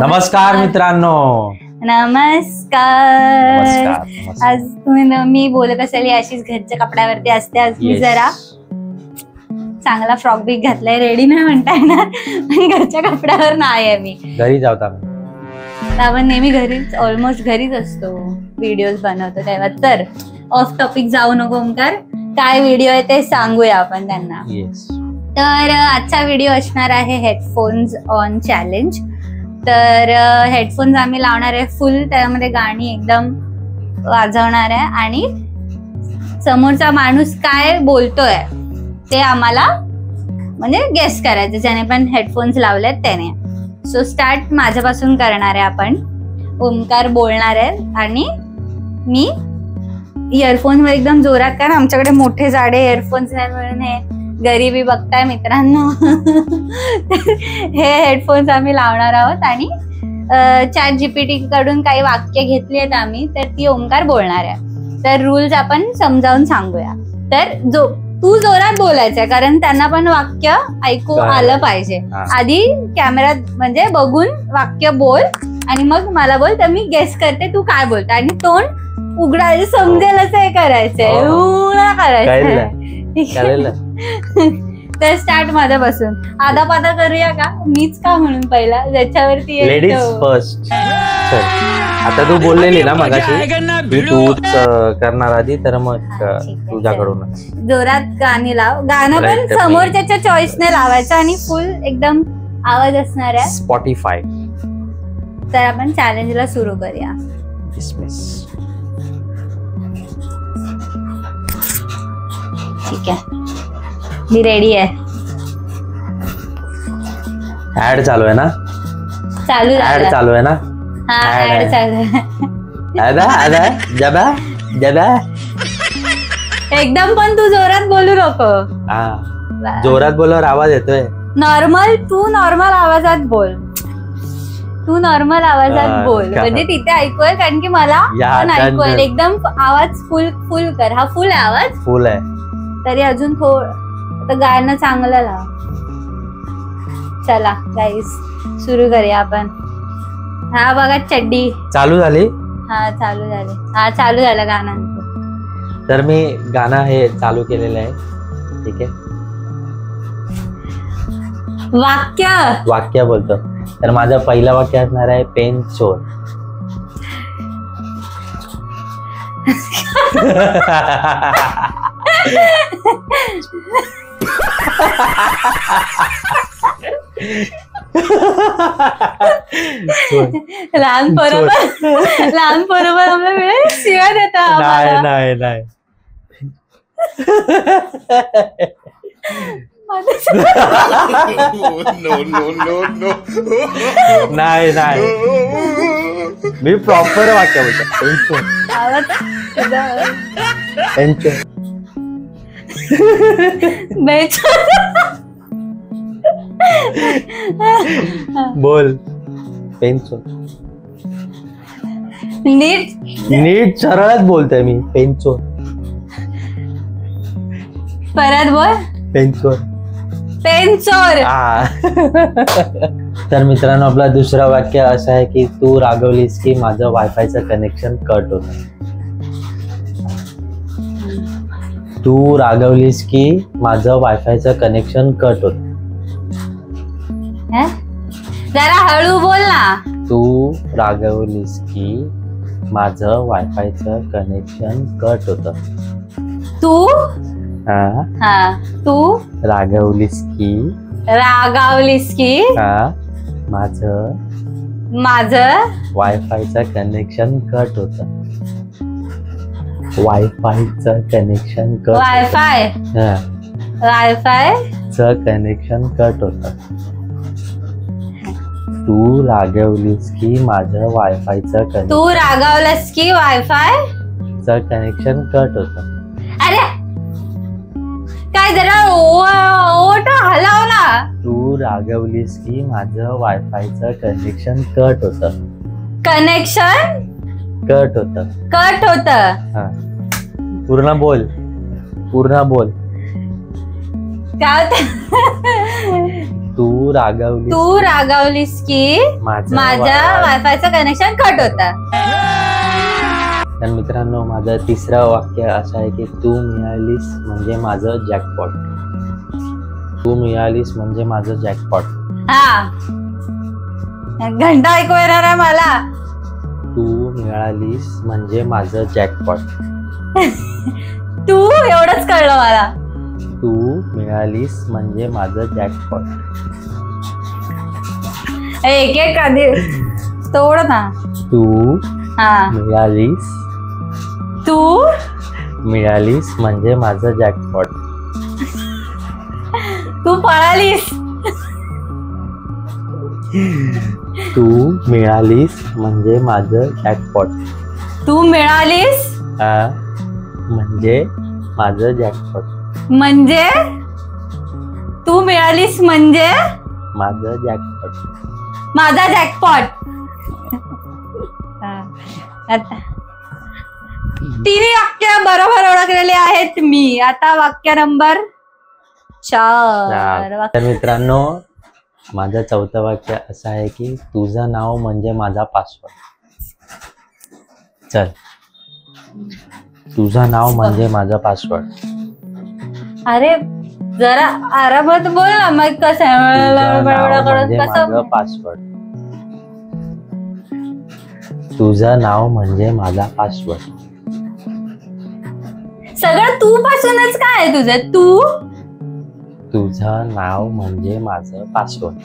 नमस्कार मित्रांनो. नमस्कार. आज मी बोलत असेल अशीच घरच्या कपड्यावरती असते. आज मी जरा चांगला फ्रॉक बिक घातलाय. रेडी नाही म्हणता येणार पण घरच्या कपड्यावर नाही आहे. मी घरी जाऊता आपण नेहमी घरीच ऑलमोस्ट घरीच असतो. व्हिडिओज बनवतो तेव्हा. तर ऑफ टॉपिक जाऊ नको ओंकार. काय व्हिडिओ आहे ते सांगूया आपण त्यांना. तर आजचा व्हिडिओ असणार आहे हेडफोन्स ऑन चॅलेंज. तर हेडफोन्स आम्ही लावणार आहे फुल. त्यामध्ये गाणी एकदम वाजवणार आहे आणि समोरचा माणूस काय बोलतोय ते आम्हाला म्हणजे गेस करायचं. ज्याने पण हेडफोन्स लावलेत त्याने. सो स्टार्ट माझ्यापासून करणार आहे आपण. ओंकार बोलणार आहे आणि मी इयरफोन्स वर एकदम जोरात, कारण आमच्याकडे मोठे जाडे इयरफोन्स नाही म्हणून हे गरिबी बघताय मित्रांनो. हे हेडफोन्स आम्ही लावणार आहोत आणि ChatGPT कडून काही वाक्य घेतली आहेत आम्ही. तर ती ओंकार बोलणार आहे. तर रूल्स आपण समजावून सांगूया. तर तू जोरात बोलायचंय कारण त्यांना पण वाक्य ऐकू आलं पाहिजे. आधी कॅमेरात म्हणजे बघून वाक्य बोल आणि मग मला बोल. तर मी गेस करते तू काय बोलते आणि तोंड उघडायचं समजेल असं हे करायचंय. करायचंय. तर स्टार्ट माझ्यापासून. आधा पादा करूया का? मीच का म्हणून पहिला ज्याच्यावरती लेडीज फर्स्ट. आता तू बोललेली ना मगाशी तूच करणार आधी. तर मग तुझ्याकडून जोरात गाणी लाव. गाणं पण समोरच्या चॉईसने लावायचं आणि फुल एकदम आवाज असणार आहे. स्पॉटिफाय. तर आपण चॅलेंजला सुरू करूया. ठीक आहे, मी रेडी आहे. ऍड चालू आहे ना? चालू आहे ना? हा, ऍड चालू आहे. एकदम पण तू जोरात बोलू नको. जोरात बोलल्यावर आवाज येतोय. तू नॉर्मल आवाजात बोल. म्हणजे तिथे ऐकूय, कारण की मला पण ऐकूय. एकदम आवाज फुल कर. हा फुल आहे आवाज. फुल आहे तरी अजून थोडं गाणं चांगलं लाव. चला गाईस सुरू करूया आपण. हा बघा चड्डी चालू झाली. हा चालू झाली. हा चालू झालं गाणं. तर मी गाणं हे चालू केलेलं आहे. ठीक आहे. वाक्य बोलतो. तर माझं पहिलं वाक्य असणार आहे पेन चोर. लहान बरोबर आम्हाला शिव्या देतात. नाही मी प्रॉपर वाक्य बोलतो. बोल. पेनचोर. नीट सरळच बोलतोय मी. पेनचोर. परत बोल. पेनचोर. तर मित्रांनो आपला दुसरा वाक्य असं आहे की तू रागवलीस की माझं वायफायचं कनेक्शन कट होत. तू रागवलीस की माझं वायफायचं कनेक्शन कट होत. जरा हळू बोल ना. तू रागवलीस की माझं वायफायचं कनेक्शन कट होत. तू रागवलीस की माझं वायफायचं कनेक्शन कट होत. वायफायचं कनेक्शन कट होत. तू रागवलीस की माझं वायफायचं कनेक्शन कट होत. अरे काय जरा ओठ हलाव ना. तू रागवलीस की माझं वायफायचं कनेक्शन कट होत. हा पूर्ण बोल. काय होतं? तू रागावलीस. तू रागावलीस की माझ्या वायफायचं कनेक्शन कट होता. तर मित्रांनो, माझं तिसरं वाक्य असं आहे की तू मिळालीस म्हणजे माझं जॅकपॉट. तू मिळालीस म्हणजे माझं जॅकपॉट. हा, घंटा ऐकू येणार आहे मला. तू मिळालीस म्हणजे माझं जॅकपॉट. तू एवढंच कळलं मला. तू मिळालीस म्हणजे माझं जॅकपॉट. एक एक आधी तोड ना. तू हा, मिळालीस. तू मिळालीस म्हणजे माझं जॅकपॉट. तू पळालीस. तू मिळालीस म्हणजे माझं जॅकपॉट. तू मिळालीस म्हणजे माझं जॅकपॉट. म्हणजे तू मिळालीस म्हणजे माझं जॅकपॉट. माझा जॅकपॉट. आता 3 वाक्य बरोबर ओळखलेले आहेत मी. आता वाक्य नंबर 4. तर मित्रांनो, माझं चौथं वाक्य असं आहे की तुझं नाव म्हणजे माझा पासवर्ड. चल, तुझं नाव म्हणजे माझं पासवर्ड. अरे जरा आरामात बोल ना. मग कसं माझं पासवर्ड. तुझं नाव म्हणजे माझा पासवर्ड. सगळं तू पासूनच काय आहे तुझं? तू. तुझं नाव म्हणजे माझं पासवर्ड.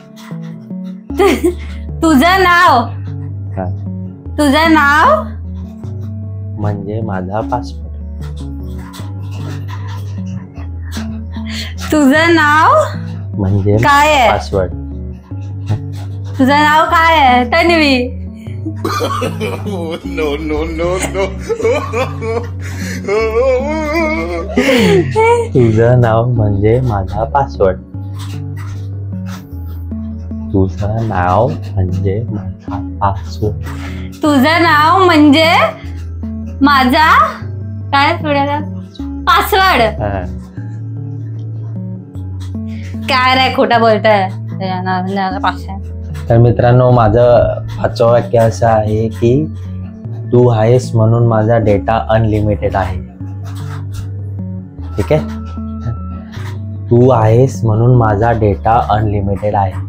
तुझं नाव. तुझं नाव म्हणजे माझा पासवर्ड. तुझं नाव म्हणजे काय आहे? पासवर्ड. तुझं नाव काय आहे? Tanvi. No, no, no, no. तुझं नाव म्हणजे माझा पासवर्ड. तुझं नाव म्हणजे माझा पासवर्ड. तुझं नाव म्हणजे माझा काय पासवर्ड. काय रे खोटा बोलतोय. तर मित्रांनो, माझं 5वं वाक्य असं आहे की तू आहेस म्हणून माझा डेटा अनलिमिटेड आहे. ठीक आहे. तू आहेस म्हणून माझा डेटा अनलिमिटेड आहे.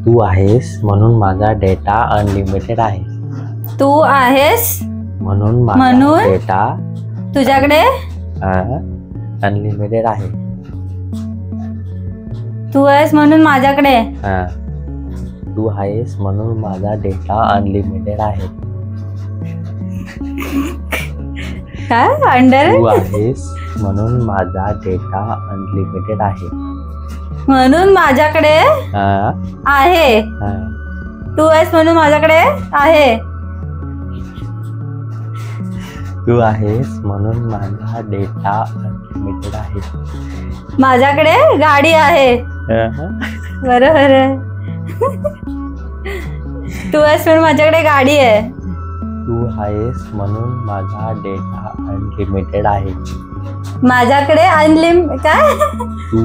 तू आहेस म्हणून माझा डेटा अनलिमिटेड आहे. तू आहेस म्हणून म्हणून डेटा तुझ्याकडे अनलिमिटेड आहे. तू आहेस म्हणून माझ्याकडे. तू आहेस म्हणून माझा डेटा अनलिमिटेड आहे. काय अंडर. तू आहेस म्हणून माझा डेटा अनलिमिटेड आहे. म्हणून माझ्याकडे आहे. तू आहेस म्हणून माझ्याकडे आहे. तू आहेस म्हणून माझा डेटा अनलिमिटेड आहे. माझ्याकडे गाडी आहे. बरोबर आहे. तू आहेस म्हणून माझ्याकडे गाडी आहे. तू आहेस म्हणून माझा डेटा अनलिमिटेड आहे. माझ्याकडे काय तू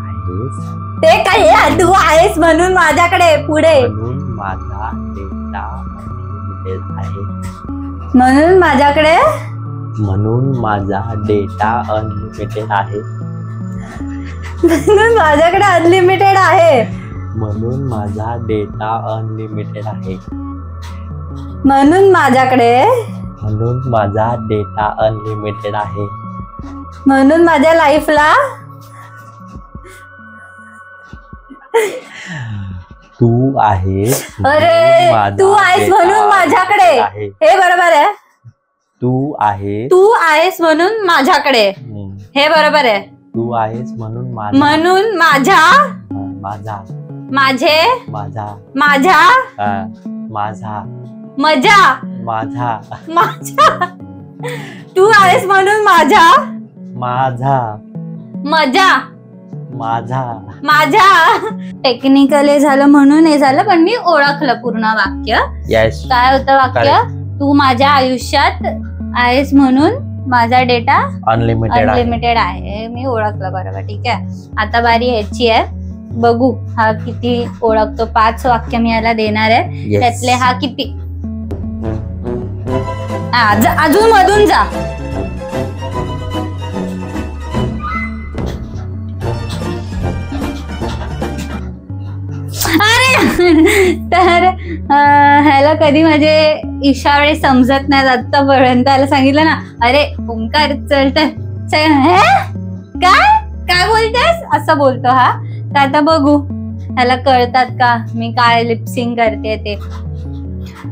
आहेस ते काय. तू आहेस म्हणून माझ्याकडे पुढे म्हणून माझा डेटा अनलिमिटेड आहे. म्हणून माझ्याकडे म्हणून माझा डेटा अनलिमिटेड आहे. म्हणून माझ्याकडे अनलिमिटेड आहे. म्हणून माझा डेटा अनलिमिटेड आहे. म्हणून माझ्याकडे म्हणून माझा डेटा अनलिमिटेड आहे. म्हणून माझ्या लाईफला तू आहेस. अरे तू आहेस म्हणून माझ्याकडे. हे बरोबर आहे. तू आहेस. तू आहेस म्हणून माझ्याकडे. हे बरोबर आहे. तू आहेस म्हणून म्हणून माझ्या माझा माझे माझा माझ्या माझा मजा माझा माझ्या. तू आहेस म्हणून माझ्या माझा मजा माझा माझ्या. टेक्निकली झालं म्हणून हे झालं, पण मी ओळखलं पूर्ण वाक्य. यस. काय होतं वाक्य? तू माझ्या आयुष्यात आहेस म्हणून माझा डेटा अनलिमिटेड आहे. मी ओळखलं बरोबर. ठीक आहे, आता बारी ह्याची आहे. बघू हा किती ओळखतो. 5 वाक्य मी याला देणार आहे. त्यातले हा किती. अजून मधून जा. तर ह्याला कधी माझे इशारे समजत नाही आतापर्यंत. त्याला सांगितलं ना, अरे ओंकार चल तर काय बोलतेस असं बोलतो हा. तर आता बघू ह्याला कळतात का मी काय लिपसिंग करते ते.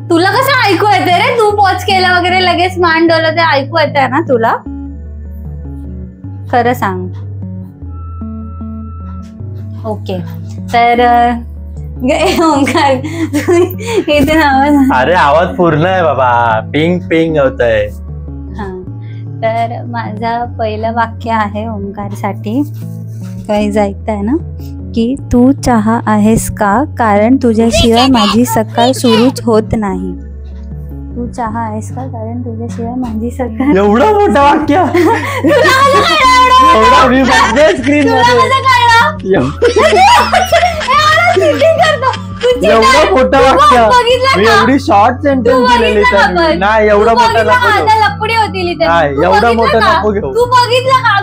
तुला कसं ऐकू येते रे? तू पॉज केला वगैरे लगेच मान डोलं ते ऐकू येतंय ना तुला? खरं सांग. ओके, तर ओंकार इथे आवाज. अरे आवाज पूर्ण आहे बाबा. पिंग पिंग होतंय. हा, तर माझा पहिलं वाक्य आहे ओंकारसाठी. काही ऐकताय ना, की तू चहा आहेस का, कारण तुझ्याशिवाय माझी सकाळ सुरूच होत नाही. तू चहा आहेस का, कारण तुझ्याशिवाय माझी सकाळ. एवढं मोठं वाक्य. स्क्रीन एवढं मोठं वाक्य. मी एवढी शॉर्ट सेंटेन्स दिलेली नाही. एवढं मोठं लपडी होती. एवढं मोठं नको घेऊ. तू बघितलं का?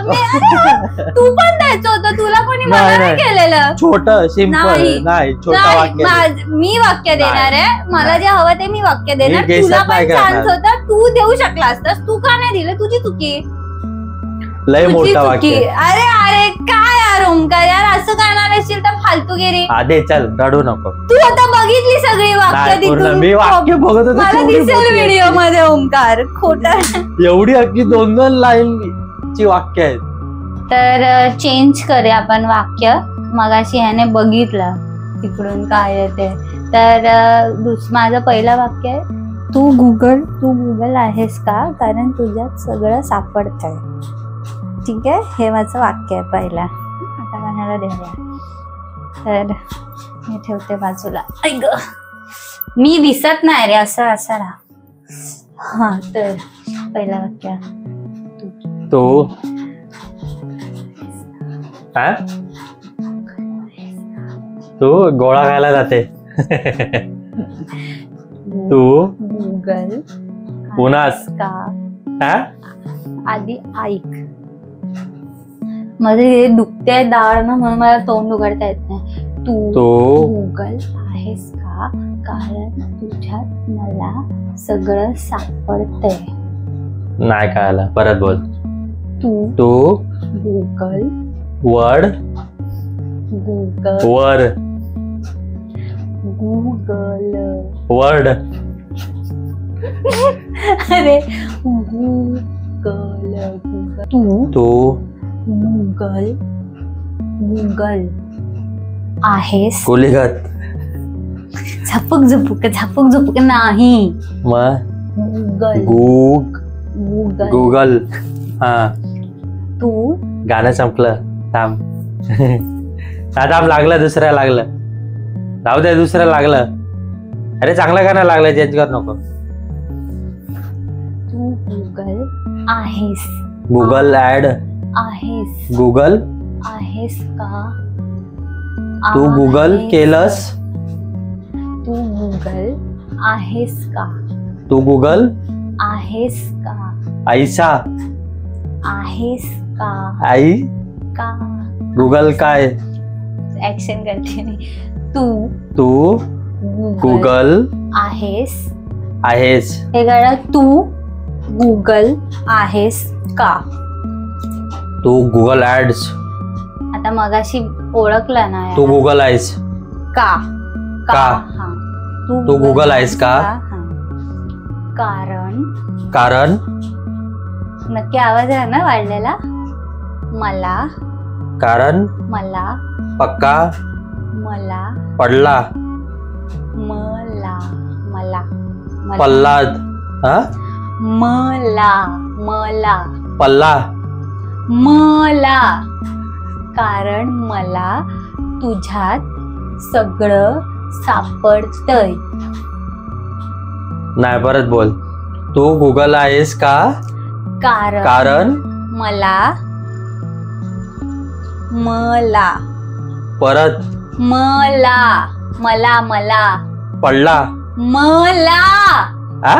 तू पण द्यायचं होतं. तुला कोणी मना केलेलं? छोटं सिंपल नाही. छोटं वाक्य. मी वाक्य देणार आहे. मला जे हवं ते मी वाक्य देणार. तुला पण चान्स होता, तू देऊ शकला असतास. तू का नाही दिलं? तुझी चुकी. लय मोठा वाक्य. अरे अरे काय यार ओंकार यार, असं करणार असेल तर फालतूगिरी. आधे चल रडू नको. तू आता बघितली सगळी वाक्य. मी वाक्य बघत होतो. मला दिसेल व्हिडिओ मध्ये ओंकार खोटा. एवढी अगदी 2-2 लाईन ची वाक्य आहेत. तर चेंज करूया आपण वाक्य. मगाशी ह्याने बघितलं तिकडून काय येते. तर माझं पहिलं वाक्य आहे, तू गुगल आहेस का, कारण तुझ्यात सगळं सापडतंय. ठीक आहे, हे माझं वाक्य आहे पहिला. आता गाण्याला देऊया. तर मी ठेवते बाजूला. ऐक मी दिसत नाही रे, असं राहा. हा, तर पहिला वाक्य. तू तू गोळा खायला जाते. तू गुगल पुन्हाच का. आधी ऐक. मध्ये दुखते दाढ ना, म्हणून मला तोंड उघडता येत नाही. तू गुगल आहेस का, कारण तुझ्यात मला सगळं सापडतंय. नाही कळालं, परत बोल. तू गुगल वर्ड अरे तू गुगल आहेस. कोलिगत झपक नाही. गुगल. हा, तू गाणं संपलं. थांब. लागलं. दुसऱ्या लागलं. जाऊ दे, दुसरं लागलं. अरे चांगलं गाणं लागलं, चेंज कर नको. तू गुगल आहेस. गुगल ऍड आहेस. गुगल आहेस का. तू गुगल केलंस. तू गुगल आहेस का. तू गुगल आहेस का. आईसा आहेस का. आई का. गुगल काय. ऍक्शन करते मी. तू गुगल आहेस. हे गाणं. तू गुगल आहेस का. तू गुगल ऍड्स. आता मगाशी ओळखला ना. तू गुगल आहेस का. हा. तू गुगल आहेस का. कारण नक्की आवाज आहे ना वाढलेला. मला. कारण मला. पक्का. मला. पडला. मला. पल्लाद. मला. पल्ला. मला. कारण मला तुझ्यात सगळं सापडतंय. नाही, परत बोल. तू गुगल आहेस का. कारण मला परत मला पडला मला हा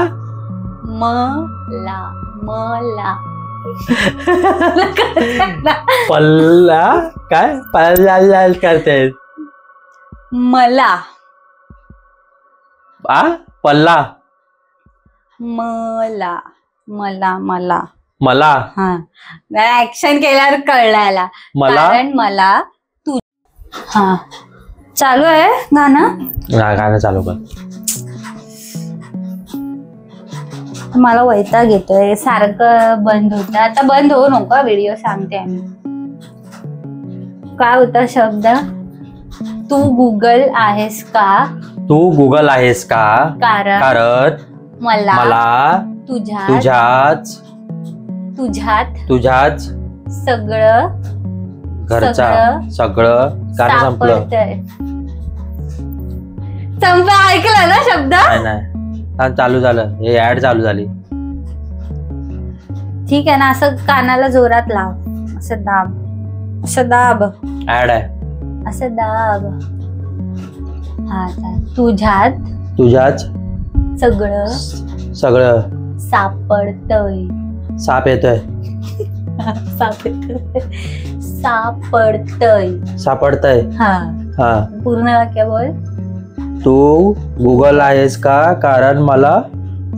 पल्ला काय पल्ला करते मला पल्ला मला हा ऍक्शन केल्यावर कळला मला कारण मला तू हा चालू आहे गाणं चालू कर. मला वैताग येतोय सारखं बंद होतं आता बंद होऊ नको व्हिडिओ सांगते आम्ही. काय होता शब्द तू गुगल आहेस का कारण मला तुझ्याच सगळं सगळं गाणं संपलं ऐकलं ना शब्द नाही चालू झालं हे ऍड चालू झाली. ठीक आहे ना असं कानाला जोरात लाव असं दाब ऍड आहे असं दाब हा तुझ्यात सगळं सापडतंय साप येतोय सापडतंय हा पूर्ण वाक्य बोल. तू गुगल आहेस का कारण मला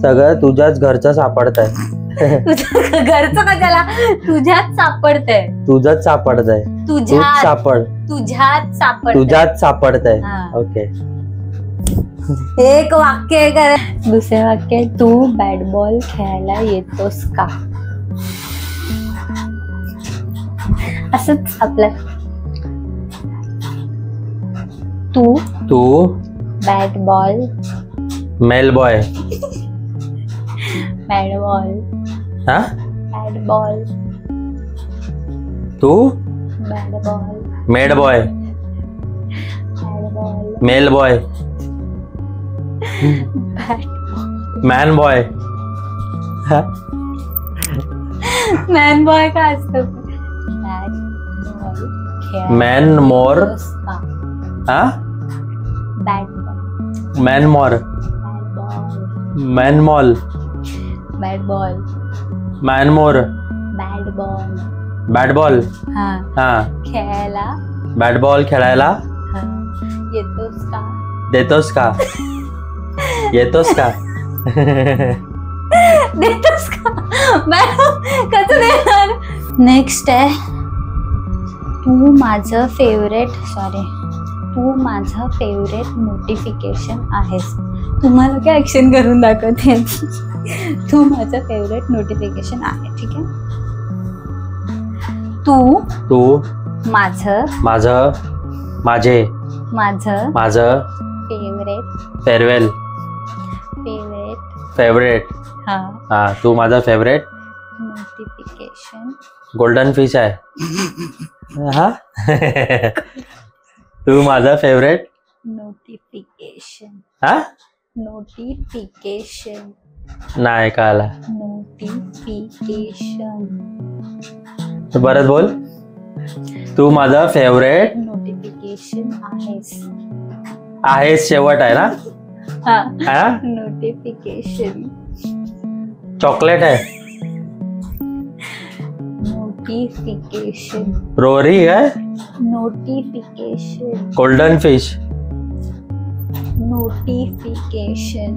सगळं तुझ्याच घरचं सापडतंय. घरचं कशाला तुझ्यात सापडतंय तुझ्यात सापडतंय ओके. एक वाक्य कर. दुसरे वाक्य तू बॅट बॉल खेळायला येतोस का असंच आपलं तू bat ball male boy bat ball तू bat ball maid boy male boy man boy काय असतं man more man mall man more bat ball खेळायला बॅट बॉल खेळायला देतोस का नेक्स्ट आहे तू माझं फेवरेट नोटिफिकेशन आहेस. तुम्हाला काय ऍक्शन करून दाखवते. तू माझं फेवरेट नोटिफिकेशन आहे. ठीक आहे तू माझं फेवरेट हा तू माझा फेवरेट नोटिफिकेशन गोल्डन फिश आहे. हा तू माझा फेवरेट नोटिफिकेशन नाही कळाला. नोटिफिकेशन परत बोल. तू माझा फेवरेट नोटिफिकेशन आहेस शेवट आहे ना. नोटिफिकेशन चॉकलेट आहे. नोटिफिकेशन रोरी है नोटिफिकेशन गोल्डन फिश नोटिफिकेशन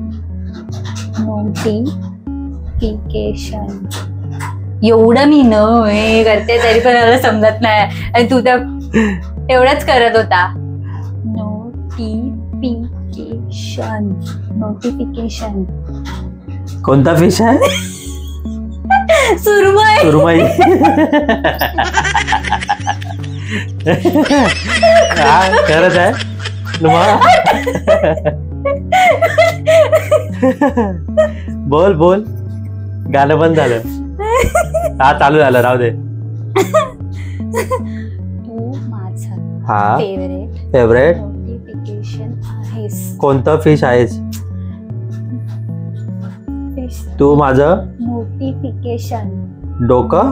एवढं मी न हे करते तरी पण मला समजत नाही आणि तू तर एवढंच करत होता. नोटिफिकेशन कोणता फिश आहे. सुरमई खरंच आहे. बोल गाणं बंद झालं. हा चालू झालं राहू दे. तू माझं फेवरेट नोटिफिकेशन आहेस. कोणतं फिश आहेस. तू माझं डोकं.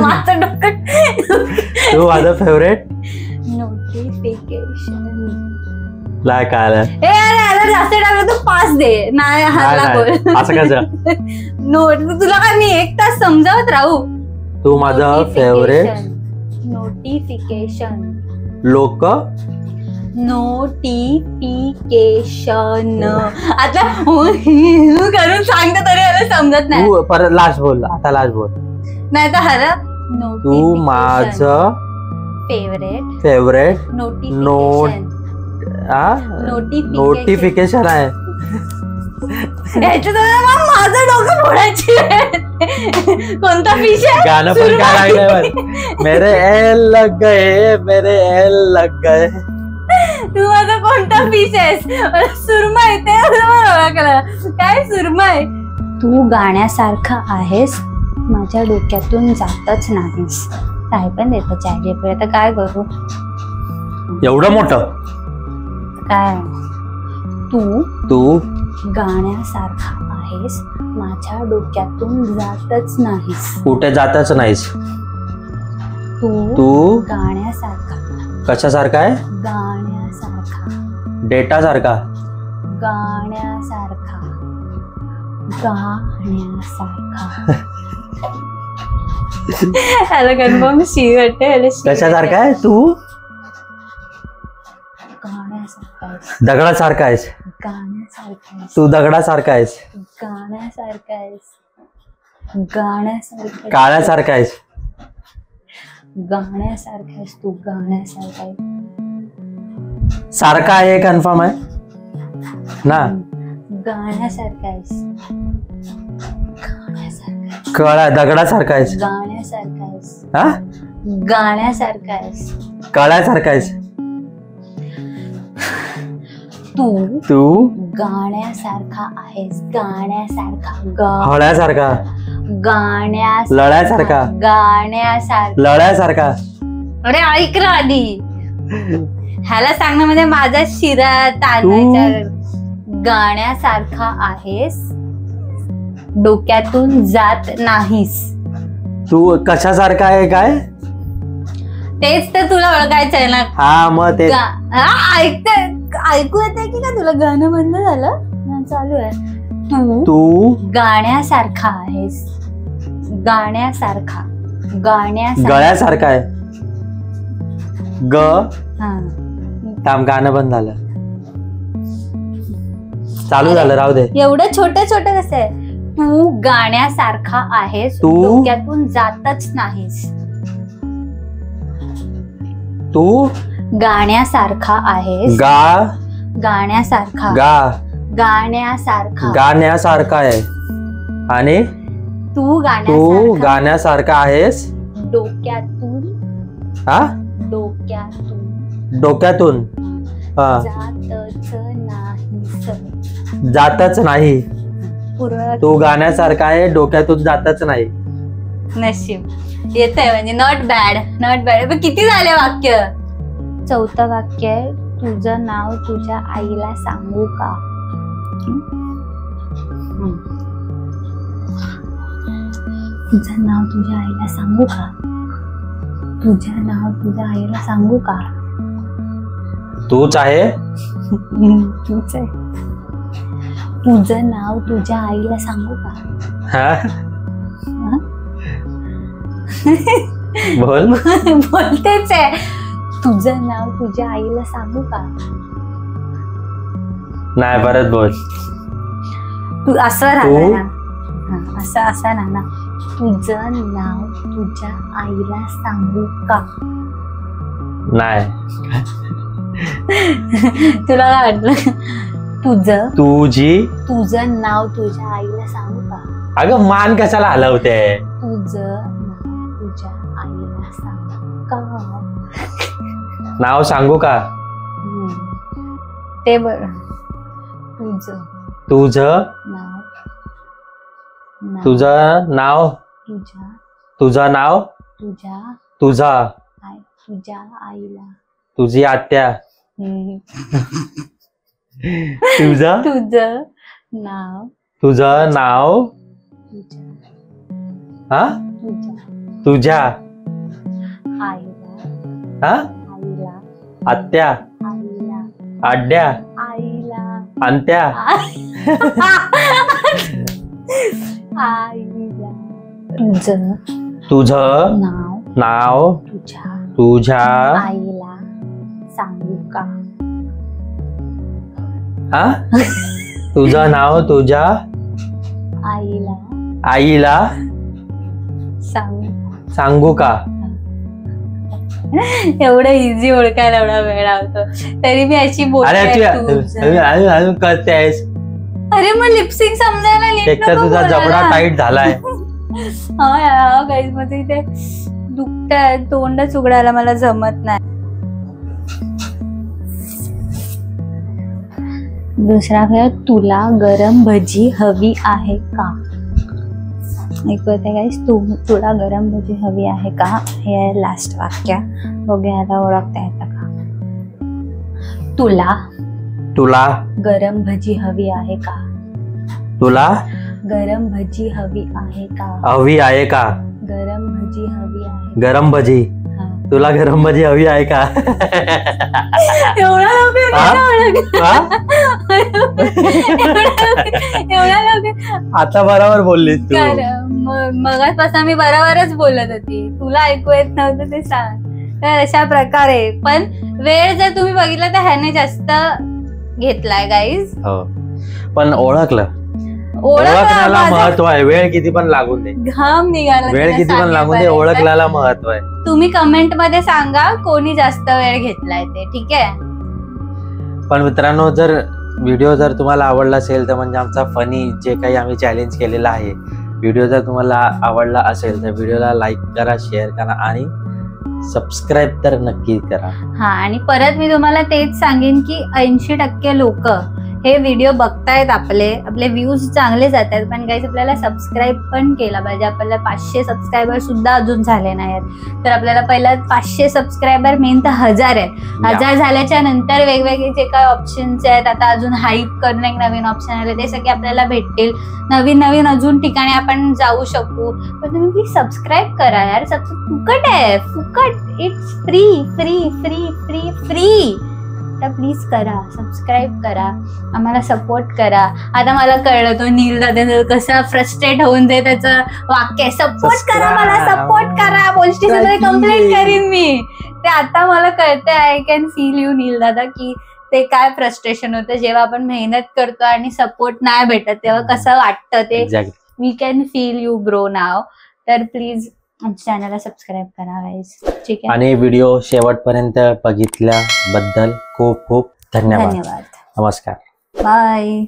माझं डोकं. तू माझं फेवरेट. नोटिफिकेशन. काय काय ए अरे जास्त टाकलं तू 5 दे. नाही हल्ला बोल. असं कसं. तुला काय मी 1 तास समजावत राहू. तू माझं फेवरेट. नोटिफिकेशन. लोक. नोटिफिकेशन. आता करून सांगते तरी याला समजत नाही. तू परत लास्ट बोल. आता लास्ट बोल. नाही तर हर. तू माझं फेवरेट नोटिफिकेशन आहे. माझं डोकं फोडायची. कोणता फिश आहे. गाणं पण काय लागलंय. मेरे एल लग गए, मेरे एल लग गए. तू माझा कोणता फिश आहेस. सुरमई. ते ओळखलं काय सुरमई. तू गाण्यासारखं आहेस, माझ्या डोक्यातून जातच नाहीस. काय पण देतो चॅट. आता काय करू. एवढं मोठं काय. तू गाण्यासारखा आहेस, माझ्या डोक्यातून जातच नाहीस. कुठे जातच नाहीस. तू गाण्यासारखा. कशासारखा आहे. गाण्यासारखा. डेटा सारखा. गाण्यासारखा. ह्याला कन्फर्म शी वाटते. कशासारखा आहे. तू गाण्यासारखा आहेस. दगडासारखा आहेस. गाण्यासारखा आहेस. तू दगडासारखा आहेस. गाण्यासारखा आहेस. गाण्यासारखा. काळ्यासारखा आहेस. गाण्यासारखा आहेस. तू गाण्यासारखा आहेस. सारखा आहे कन्फर्म आहे ना. गाण्यासारखा आहेस. दगडासारखा आहेस. गाण्यासारखा आहेस. हा. गाण्यासारखा आहेस. काळ्यासारखा आहेस. तू गाण्यासारखा आहेस. गाण्यासारखा. हळ्यासारखा. लळ्यासारखा. लळ्यासारखा. अरे ऐक ना आधी. ह्याला सांगणं म्हणजे माझा शिरा ताणायच्या. गाण्यासारखा आहेस, डोक्यातून जात नाहीस. तू कशासारखा आहे. काय तेच तर तुला ओळखायचं आहे ना. हा मग ते ऐकू येते की का तुला. गाणं बंद झालं. चालू आहे. तू गाण्यासारखा आहेस. गाण्यासारखा. गळ्यासारखा आहे. थांब. गाणं बंद झालं. चालू झालं. राहू दे. एवढं छोटं छोटं कसं आहे. तू गाण्यासारखा आहेस, तू डोक्यातून जातच नाहीस. तू गाण्यासारखा आहेस. गाण्यासारखा. गाण्यासारखा आहे. आणि तू गाण्यासारखा आहेस, डोक्यातून. हा. डोक्यातून जातच नाही. तू गाण्यासारखा आहे, डोक्यातून जातच नाही. नशीब येत आहे म्हणजे. Not bad. पण किती झाले वाक्य. 4थं वाक्य आहे. तुझं नाव तुझ्या आईला सांगू का. तुझं नाव तुझ्या आईला सांगू का. तुझं नाव तुझ्या आईला सांगू का. तूच आहे. तूच आहे. तुझं नाव तुझ्या आईला सांगू का. बोल. बोलतेच आहे. तुझं नाव तुझ्या आईला सांगू का. नाही परत बोल. तू असं राहणार ना. असं ना. तुझं नाव तुझ्या आईला सांगू का. नाही. तुला काय वाटलं. तुझं नाव तुझ्या आईला सांगू का. अगं मान कशाला हलवते. तुझं नाव तुझ्या आईला सांगू का. नाव सांगू का. ते बरं. तुझं नाव तुझ्या आईला. तुझी आत्या. तुझं नाव हा तुझ्या आईला हा आईला आत्या आईला आड्या आईला अंत्या आईला तुझं तुझं नाव नाव तुझ्या आईला सांगू का? हा तुझं नाव तुझ्या आईला सांगू का? एवढं इझी ओळखायला एवढा वेळ लावतो तरी मी अशी अजून करतेस. अरे मग लिपसिंग समजायला एक तर तुझा जबडा टाईट झालाय. हा गाईज मध्ये ते दुखतंय तोंडच उघडायला मला जमत नाही. दुसरा खेळ तुला गरम भजी हवी आहे का? ऐकते गाईज तुला गरम भजी हवी आहे का हे आहे लास्ट वाक्य. बघायला ओळखता येतं का? तुला गरम भजी हवी आहे का? तुला गरम भजी हवी आहे का? हवी आहे का? गरम भजी हवी आहे. गरम भजी तुला गरम भजी हवी आहे का? एवढा आता बरोबर बोललीस तू. मगाचपासून मी बरोबरच बोलत होती. तुला ऐकू येत नव्हतं ते सांग. तर अशा प्रकारे पण वेळ जर तुम्ही बघितला तर ह्याने जास्त घेतलाय गाईज. पण ओळखण्याला महत्व आहे. वेळ किती पण लागून दे. घाम निघाला. वेळ किती पण लागून दे. ओळखण्याला महत्व आहे. तुम्ही कमेंट मध्ये सांगा कोणी जास्त वेळ घेतलाय ते. ठीक आहे. पण मित्रांनो जर व्हिडिओ जर तुम्हाला आवडला असेल तर म्हणजे आमचा फनी जे काही आम्ही चॅलेंज केलेला आहे व्हिडिओ जर तुम्हाला आवडला असेल तर व्हिडिओला लाईक करा, शेअर करा आणि सबस्क्राईब तर नक्की करा. हा आणि परत मी तुम्हाला तेच सांगेन की 80% लोक हे व्हिडिओ बघतायत. आपले व्ह्यूज चांगले जात आहेत पण गाईज आपल्याला सबस्क्राईब पण केला पाहिजे. आपल्याला 500 सबस्क्रायबर सुद्धा अजून झाले नाहीत. तर आपल्याला पहिला 500 सबस्क्रायबर मेन तर 1000 आहेत. 1000 झाल्याच्या नंतर वेगवेगळे जे काही ऑप्शन्स आहेत आता अजून हाईप करणं एक नवीन ऑप्शन आले ते सगळे आपल्याला भेटतील. नवीन अजून ठिकाणी आपण जाऊ शकू. पण तुम्ही प्लीज सबस्क्राईब करा यार. फुकट आहे. फुकट. It's free free free free free. तर प्लीज करा. सबस्क्राईब करा. आम्हाला सपोर्ट करा. आता मला कळलं तो नील दादा कसा फ्रस्ट्रेट होऊन दे त्याचं वाक्य सपोर्ट करा मला सपोर्ट करा. पोलीस स्टेशनमध्ये कंप्लेंट करीन मी. ते आता मला कळतंय. आय कॅन फील यू नील दादा की ते काय फ्रस्ट्रेशन होतं जेव्हा आपण मेहनत करतो आणि सपोर्ट नाही भेटत तेव्हा कसं वाटतं ते. We can feel you bro नाव. तर प्लीज आमच्या चॅनलला सबस्क्राईब करा गाईज. ठीक आहे. आणि व्हिडिओ शेवटपर्यंत बघितल्याबद्दल खूप खूप धन्यवाद. धन्यवाद. नमस्कार. बाय.